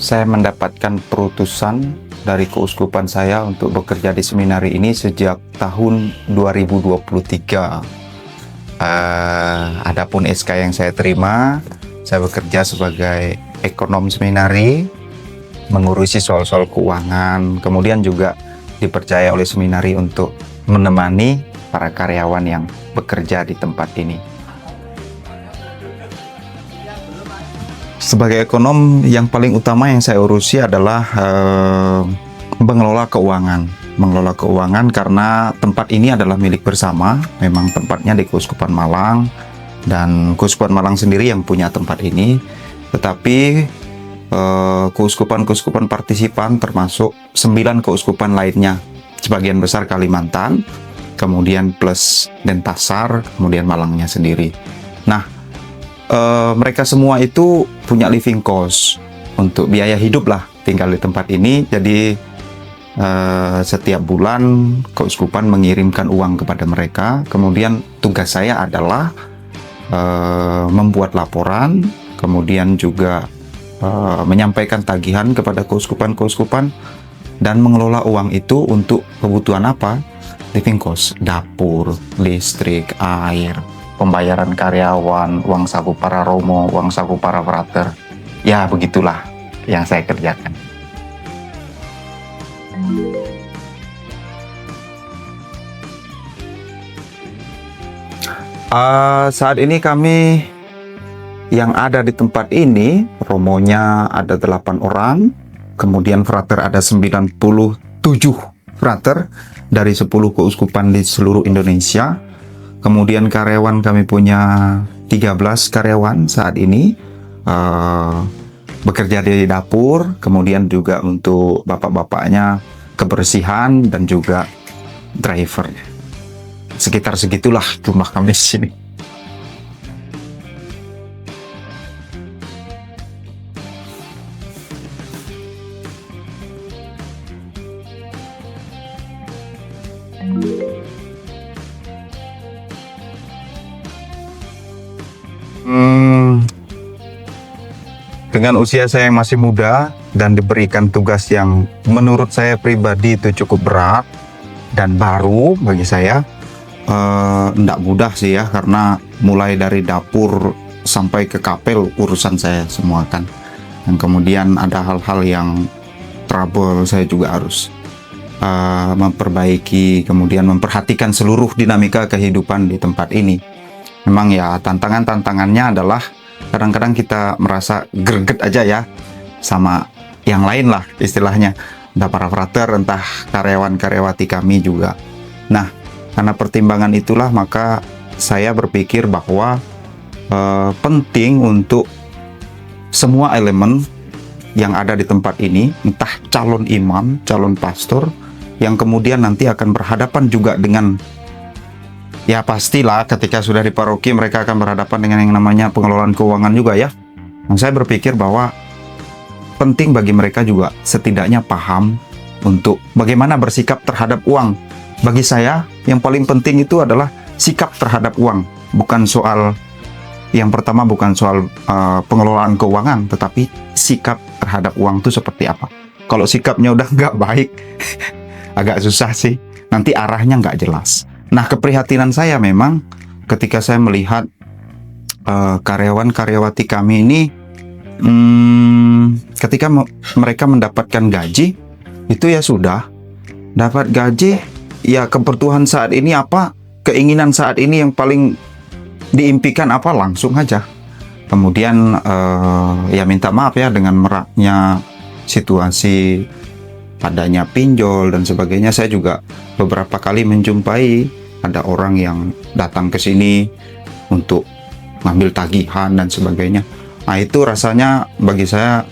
Saya mendapatkan perutusan dari keuskupan saya untuk bekerja di seminari ini sejak tahun 2023. Adapun SK yang saya terima, saya bekerja sebagai ekonom seminari, mengurusi soal-soal keuangan, kemudian juga dipercaya oleh seminari untuk menemani para karyawan yang bekerja di tempat ini. Sebagai ekonom, yang paling utama yang saya urusi adalah mengelola keuangan. Mengelola keuangan karena tempat ini adalah milik bersama. Memang tempatnya di Keuskupan Malang, dan Keuskupan Malang sendiri yang punya tempat ini. Tetapi keuskupan-keuskupan partisipan termasuk 9 keuskupan lainnya, sebagian besar Kalimantan, kemudian plus Denpasar, kemudian Malangnya sendiri. Nah, mereka semua itu punya living cost untuk biaya hidup lah tinggal di tempat ini. Jadi setiap bulan keuskupan mengirimkan uang kepada mereka. Kemudian tugas saya adalah membuat laporan, kemudian juga menyampaikan tagihan kepada keuskupan-keuskupan, dan mengelola uang itu untuk kebutuhan apa? Living cost, dapur, listrik, air, pembayaran karyawan, uang saku para romo, uang saku para frater. Ya, begitulah yang saya kerjakan. Saat ini kami yang ada di tempat ini, romonya ada 8 orang, kemudian frater ada 97 frater dari 10 keuskupan di seluruh Indonesia. Kemudian karyawan kami punya 13 karyawan saat ini, bekerja di dapur, kemudian juga untuk bapak-bapaknya kebersihan dan juga driver. Sekitar segitulah jumlah kami di sini. Dengan usia saya yang masih muda dan diberikan tugas yang menurut saya pribadi itu cukup berat dan baru bagi saya, tidak mudah sih ya, karena mulai dari dapur sampai ke kapel urusan saya semua kan. Dan kemudian ada hal-hal yang trouble, saya juga harus memperbaiki, kemudian memperhatikan seluruh dinamika kehidupan di tempat ini. Memang ya, tantangannya adalah kadang-kadang kita merasa greget aja ya sama yang lain lah istilahnya, entah para frater, entah karyawan-karyawati kami juga. Nah, karena pertimbangan itulah maka saya berpikir bahwa penting untuk semua elemen yang ada di tempat ini, entah calon imam, calon pastor, yang kemudian nanti akan berhadapan juga dengan, ya pastilah ketika sudah di paroki mereka akan berhadapan dengan yang namanya pengelolaan keuangan juga ya. Nah, saya berpikir bahwa penting bagi mereka juga setidaknya paham untuk bagaimana bersikap terhadap uang. Bagi saya yang paling penting itu adalah sikap terhadap uang. Bukan soal, yang pertama bukan soal pengelolaan keuangan, tetapi sikap terhadap uang itu seperti apa. Kalau sikapnya udah nggak baik, agak susah sih, nanti arahnya nggak jelas. Nah, keprihatinan saya memang ketika saya melihat karyawan-karyawati kami ini, ketika mereka mendapatkan gaji, itu ya sudah, dapat gaji, ya kebutuhan saat ini apa, keinginan saat ini yang paling diimpikan apa, langsung aja. Kemudian ya minta maaf ya dengan meraknya situasi, adanya pinjol dan sebagainya. Saya juga beberapa kali menjumpai ada orang yang datang ke sini untuk ngambil tagihan dan sebagainya. Nah, itu rasanya bagi saya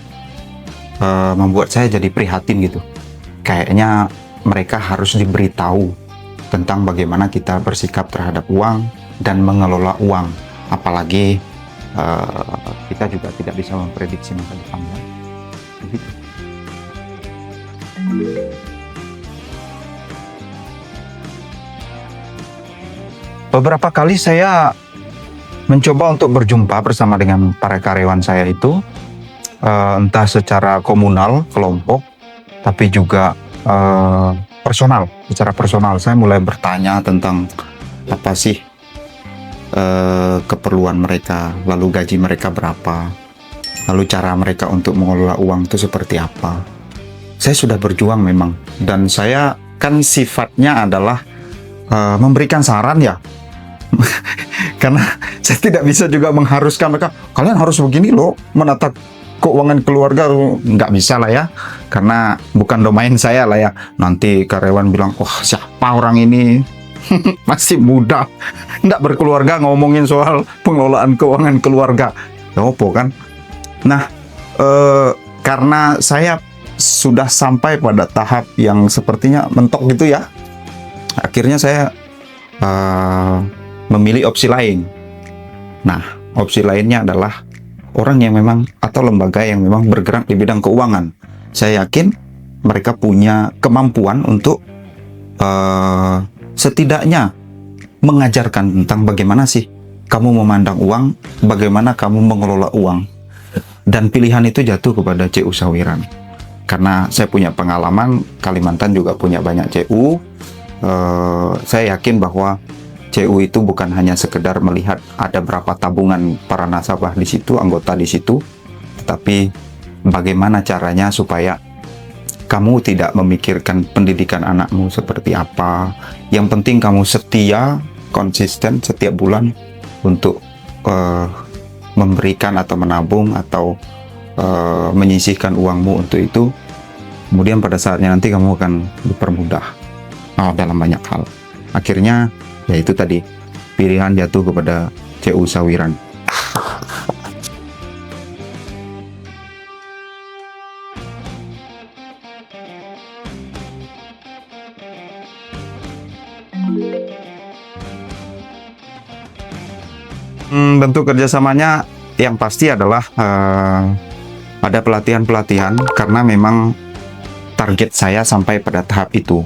membuat saya jadi prihatin gitu. Kayaknya mereka harus diberitahu tentang bagaimana kita bersikap terhadap uang dan mengelola uang. Apalagi kita juga tidak bisa memprediksi masa depan. Begitu. Beberapa kali saya mencoba untuk berjumpa bersama dengan para karyawan saya itu, entah secara komunal, kelompok, tapi juga personal. Secara personal saya mulai bertanya tentang apa sih keperluan mereka, lalu gaji mereka berapa, lalu cara mereka untuk mengelola uang itu seperti apa. Saya sudah berjuang memang, dan saya kan sifatnya adalah memberikan saran ya. Karena saya tidak bisa juga mengharuskan mereka, kalian harus begini loh menata keuangan keluarga, nggak bisa lah ya, karena bukan domain saya lah ya. Nanti karyawan bilang, wah siapa orang ini masih muda, nggak berkeluarga ngomongin soal pengelolaan keuangan keluarga, opo kan. Nah, karena saya sudah sampai pada tahap yang sepertinya mentok gitu ya, akhirnya saya memilih opsi lain. Nah, opsi lainnya adalah orang yang memang atau lembaga yang memang bergerak di bidang keuangan. Saya yakin mereka punya kemampuan untuk setidaknya mengajarkan tentang bagaimana sih kamu memandang uang, bagaimana kamu mengelola uang. Dan pilihan itu jatuh kepada CU Sawiran. Karena saya punya pengalaman, Kalimantan juga punya banyak CU. Saya yakin bahwa CU itu bukan hanya sekedar melihat ada berapa tabungan para nasabah di situ, anggota di situ, tetapi bagaimana caranya supaya kamu tidak memikirkan pendidikan anakmu seperti apa. Yang penting kamu setia, konsisten setiap bulan untuk memberikan atau menabung atau menyisihkan uangmu untuk itu. Kemudian pada saatnya nanti kamu akan dipermudah dalam banyak hal. Akhirnya ya itu tadi, pilihan jatuh kepada CU Sawiran. Bentuk kerjasamanya yang pasti adalah ada pelatihan-pelatihan, karena memang target saya sampai pada tahap itu.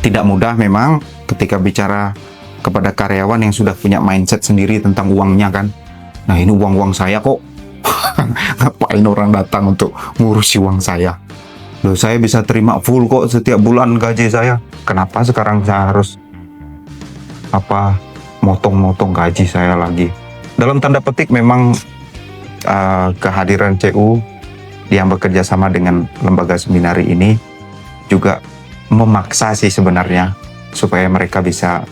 Tidak mudah memang ketika bicara kepada karyawan yang sudah punya mindset sendiri tentang uangnya kan. Nah ini uang-uang saya kok, ngapain orang datang untuk ngurusi uang saya? Loh, saya bisa terima full kok setiap bulan gaji saya. Kenapa sekarang saya harus motong-motong gaji saya lagi? Dalam tanda petik memang kehadiran CU yang bekerja sama dengan lembaga seminari ini juga memaksa sih sebenarnya supaya mereka bisa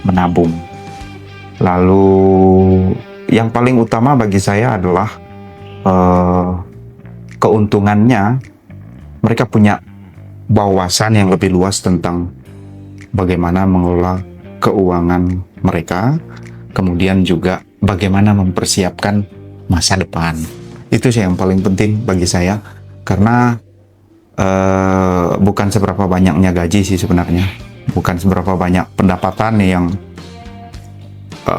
menabung. Lalu yang paling utama bagi saya adalah keuntungannya mereka punya wawasan yang lebih luas tentang bagaimana mengelola keuangan mereka, kemudian juga bagaimana mempersiapkan masa depan. Itu sih yang paling penting bagi saya, karena bukan seberapa banyaknya gaji sih sebenarnya, bukan seberapa banyak pendapatan yang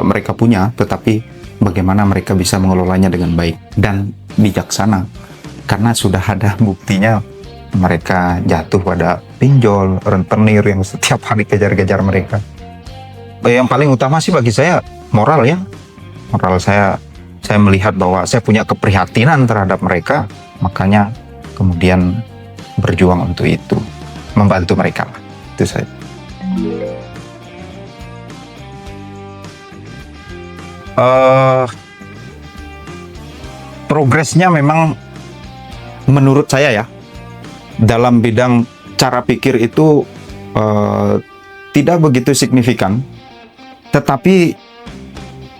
mereka punya, tetapi bagaimana mereka bisa mengelolanya dengan baik dan bijaksana. Karena sudah ada buktinya mereka jatuh pada pinjol, rentenir yang setiap hari kejar-kejar mereka. Yang paling utama sih bagi saya moral ya. Moral saya melihat bahwa saya punya keprihatinan terhadap mereka, makanya kemudian berjuang untuk itu, membantu mereka. Itu saya. Progresnya memang menurut saya ya, dalam bidang cara pikir itu tidak begitu signifikan, tetapi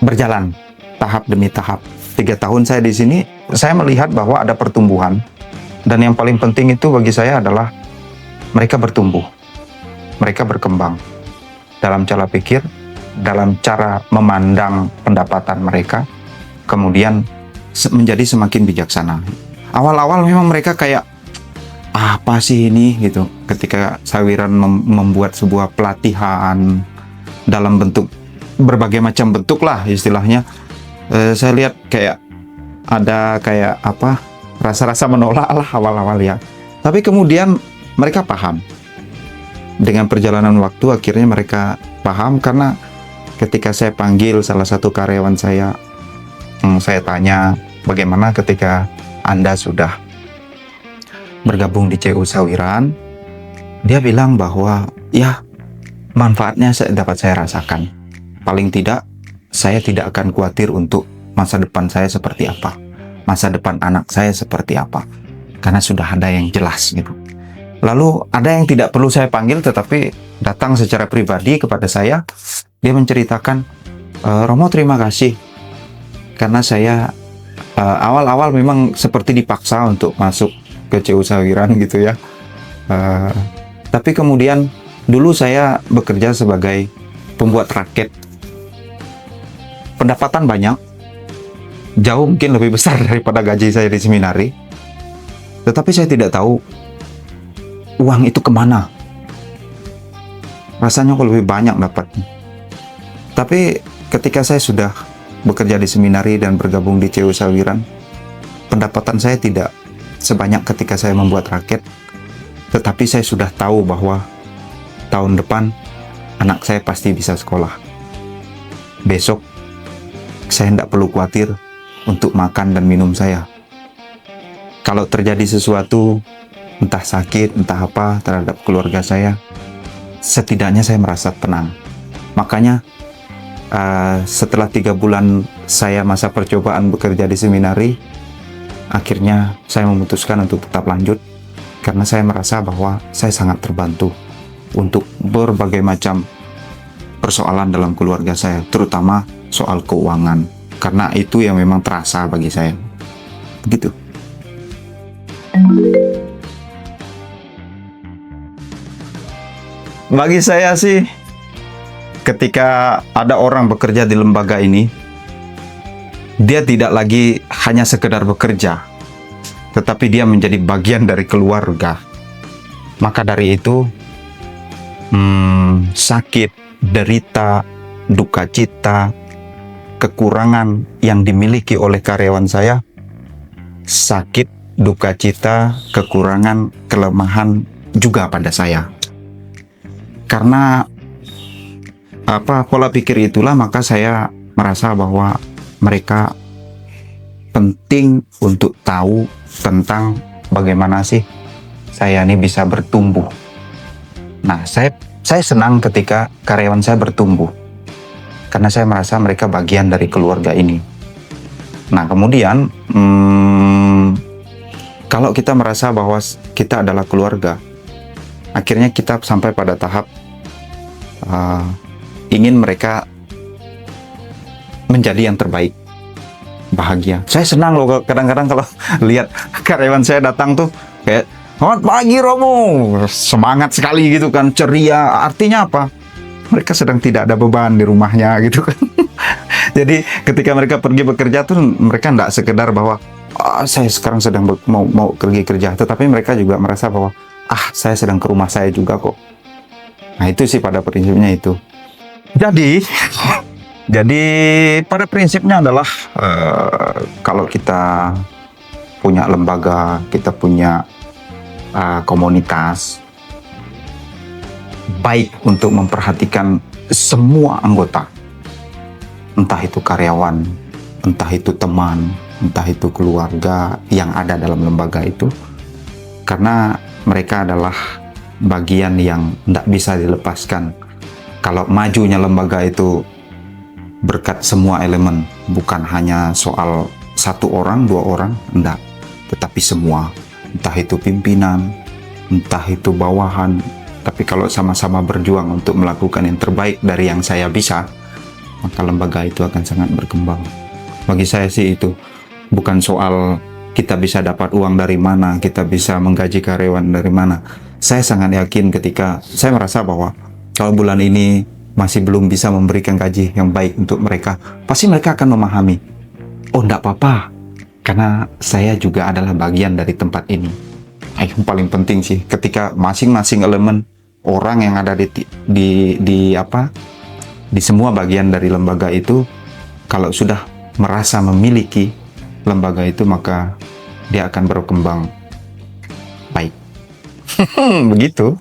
berjalan tahap demi tahap. 3 tahun saya di sini, saya melihat bahwa ada pertumbuhan, dan yang paling penting itu bagi saya adalah mereka bertumbuh, mereka berkembang dalam cara pikir, dalam cara memandang pendapatan mereka, kemudian menjadi semakin bijaksana. Awal-awal memang mereka kayak, apa sih ini gitu, ketika Sawiran membuat sebuah pelatihan dalam bentuk berbagai macam bentuk lah istilahnya, saya lihat kayak ada kayak rasa-rasa menolak lah awal-awal ya. Tapi kemudian mereka paham. Dengan perjalanan waktu akhirnya mereka paham, karena ketika saya panggil salah satu karyawan saya tanya bagaimana ketika Anda sudah bergabung di CU Sawiran, dia bilang bahwa ya manfaatnya dapat saya rasakan. Paling tidak saya tidak akan khawatir untuk masa depan saya seperti apa, masa depan anak saya seperti apa, karena sudah ada yang jelas gitu. Lalu ada yang tidak perlu saya panggil tetapi datang secara pribadi kepada saya. Dia menceritakan, Romo terima kasih karena saya awal-awal memang seperti dipaksa untuk masuk ke CU Sawiran gitu ya. Tapi kemudian dulu saya bekerja sebagai pembuat raket. Pendapatan banyak, jauh mungkin lebih besar daripada gaji saya di seminari. Tetapi saya tidak tahu uang itu kemana. Rasanya kok lebih banyak dapatnya. Tapi ketika saya sudah bekerja di seminari dan bergabung di CU Sawiran, pendapatan saya tidak sebanyak ketika saya membuat raket. Tetapi saya sudah tahu bahwa tahun depan anak saya pasti bisa sekolah. Besok saya tidak perlu khawatir untuk makan dan minum saya. Kalau terjadi sesuatu, entah sakit, entah apa terhadap keluarga saya, setidaknya saya merasa tenang. Makanya setelah 3 bulan saya masa percobaan bekerja di seminari, akhirnya saya memutuskan untuk tetap lanjut karena saya merasa bahwa saya sangat terbantu untuk berbagai macam persoalan dalam keluarga saya, terutama soal keuangan, karena itu yang memang terasa bagi saya. Begitu. Bagi saya sih, ketika ada orang bekerja di lembaga ini, dia tidak lagi hanya sekedar bekerja, tetapi dia menjadi bagian dari keluarga. Maka dari itu, sakit, derita, duka cita, kekurangan yang dimiliki oleh karyawan saya, sakit, duka cita, kekurangan, kelemahan juga pada saya. Karena pola pikir itulah, maka saya merasa bahwa mereka penting untuk tahu tentang bagaimana sih saya ini bisa bertumbuh. Nah, saya senang ketika karyawan saya bertumbuh, karena saya merasa mereka bagian dari keluarga ini. Nah, kemudian kalau kita merasa bahwa kita adalah keluarga, akhirnya kita sampai pada tahap ingin mereka menjadi yang terbaik, bahagia. Saya senang loh kadang-kadang kalau lihat karyawan saya datang tuh kayak, "Selamat pagi Romo," semangat sekali gitu kan, ceria. Artinya apa? Mereka sedang tidak ada beban di rumahnya gitu kan. Jadi ketika mereka pergi bekerja tuh mereka tidak sekedar bahwa saya sekarang sedang mau pergi kerja, tetapi mereka juga merasa bahwa saya sedang ke rumah saya juga kok. Nah, itu sih pada prinsipnya itu. Jadi pada prinsipnya adalah kalau kita punya lembaga, kita punya komunitas, baik untuk memperhatikan semua anggota, entah itu karyawan, entah itu teman, entah itu keluarga yang ada dalam lembaga itu, karena mereka adalah bagian yang tidak bisa dilepaskan. Kalau majunya lembaga itu berkat semua elemen, bukan hanya soal 1 orang, 2 orang, enggak, tetapi semua, entah itu pimpinan, entah itu bawahan. Tapi kalau sama-sama berjuang untuk melakukan yang terbaik dari yang saya bisa, maka lembaga itu akan sangat berkembang. Bagi saya sih itu bukan soal kita bisa dapat uang dari mana, kita bisa menggaji karyawan dari mana. Saya sangat yakin ketika saya merasa bahwa kalau bulan ini masih belum bisa memberikan gaji yang baik untuk mereka, pasti mereka akan memahami, oh enggak apa-apa, karena saya juga adalah bagian dari tempat ini. Yang paling penting sih, ketika masing-masing elemen orang yang ada di semua bagian dari lembaga itu, kalau sudah merasa memiliki lembaga itu, maka dia akan berkembang baik. Begitu.